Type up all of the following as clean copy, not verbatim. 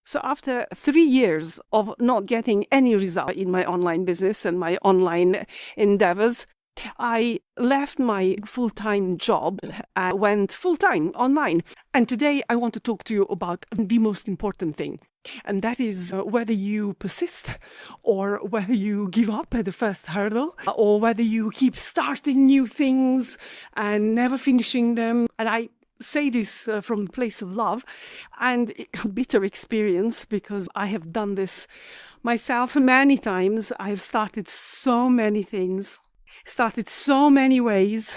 So after 3 years of not getting any result in my online business and my online endeavors, I left my full-time job and went full-time online. And today I want to talk to you about the most important thing. And that is whether you persist or whether you give up at the first hurdle or whether you keep starting new things and never finishing them. And I say this from a place of love and bitter experience, because I have done this myself many times. I have started so many things, started so many ways,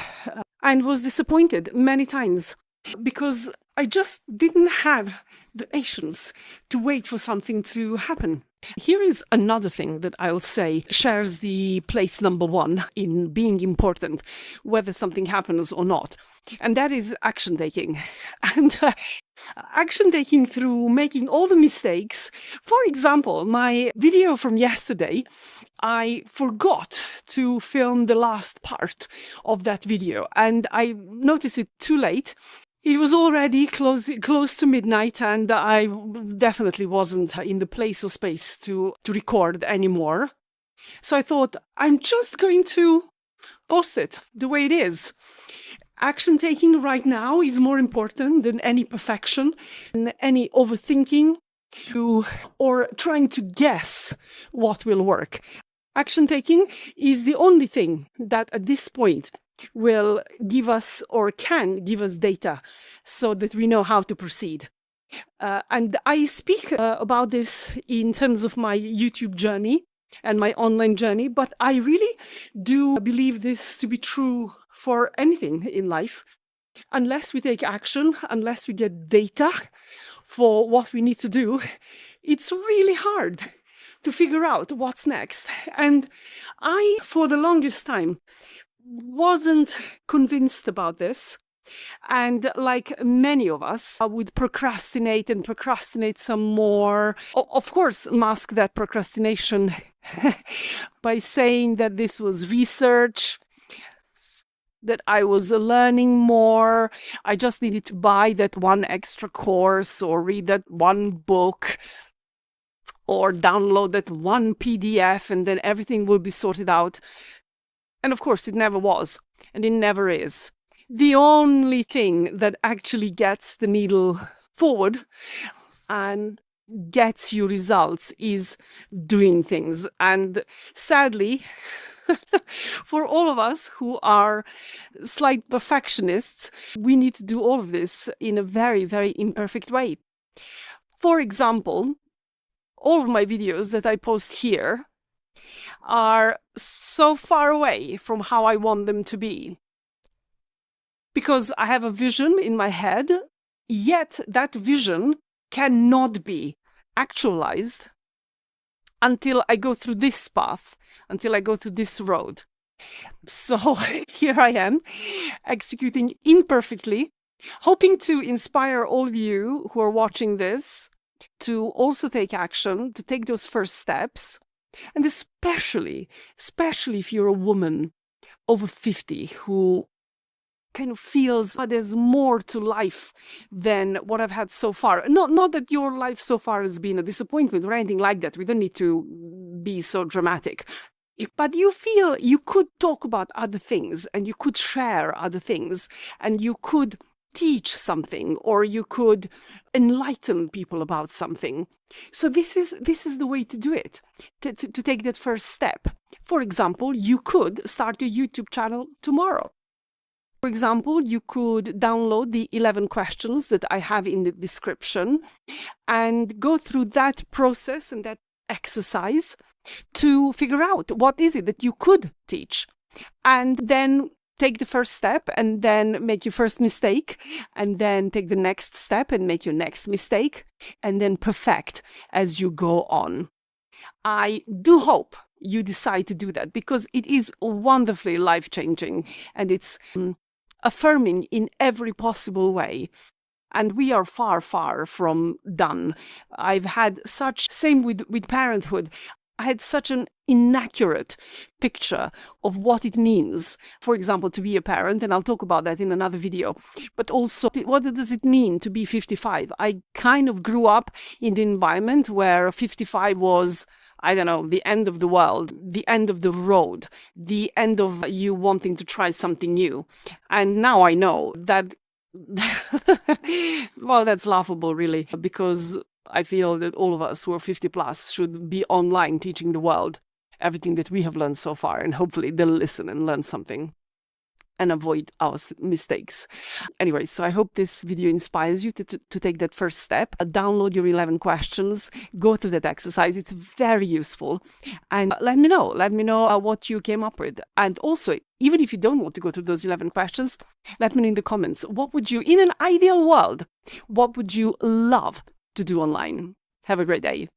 and was disappointed many times because I just didn't have the patience to wait for something to happen. Here is another thing that I'll say shares the place number one in being important, whether something happens or not. And that is action taking. And action taking through making all the mistakes. For example, my video from yesterday, I forgot to film the last part of that video and I noticed it too late. It was already close to midnight and I definitely wasn't in the place or space to record anymore. So I thought, I'm just going to post it the way it is. Action taking right now is more important than any perfection and any overthinking or trying to guess what will work. Action taking is the only thing that at this point will give us or can give us data so that we know how to proceed. And I speak about this in terms of my YouTube journey and my online journey, but I really do believe this to be true for anything in life. Unless we take action, unless we get data for what we need to do, it's really hard to figure out what's next. And I, for the longest time, wasn't convinced about this. And like many of us, I would procrastinate some more. Of course, mask that procrastination by saying that this was research, that I was learning more. I just needed to buy that one extra course or read that one book or download that one PDF and then everything will be sorted out. And of course, it never was, and it never is. The only thing that actually gets the needle forward and gets you results is doing things. And sadly, for all of us who are slight perfectionists, we need to do all of this in a very, very imperfect way. For example, all of my videos that I post here are so far away from how I want them to be. Because I have a vision in my head, yet that vision cannot be actualized until I go through this path, until I go through this road. So here I am, executing imperfectly, hoping to inspire all of you who are watching this to also take action, to take those first steps. And especially if you're a woman over 50 who kind of feels there's more to life than what I've had so far. Not that your life so far has been a disappointment or anything like that. We don't need to be so dramatic. But you feel you could talk about other things and you could share other things and you could teach something or you could enlighten people about something. So this is the way to do it, to take that first step. For example, you could start your YouTube channel tomorrow. For example, you could download the 11 questions that I have in the description and go through that process and that exercise to figure out what is it that you could teach. And then take the first step and then make your first mistake and then take the next step and make your next mistake and then perfect as you go on. I do hope you decide to do that because it is wonderfully life-changing and it's affirming in every possible way. And we are far, far from done. I've had same with parenthood. I had such an inaccurate picture of what it means, for example, to be a parent, and I'll talk about that in another video, but also what does it mean to be 55? I kind of grew up in the environment where 55 was, I don't know, the end of the world, the end of the road, the end of you wanting to try something new. And now I know that, well, that's laughable, really, because I feel that all of us who are 50 plus should be online teaching the world everything that we have learned so far, and hopefully they'll listen and learn something and avoid our mistakes. Anyway, so I hope this video inspires you to take that first step. Download your 11 questions, go through that exercise. It's very useful. And let me know what you came up with. And also, even if you don't want to go through those 11 questions, let me know in the comments, what would you, in an ideal world, what would you love to do online? Have a great day.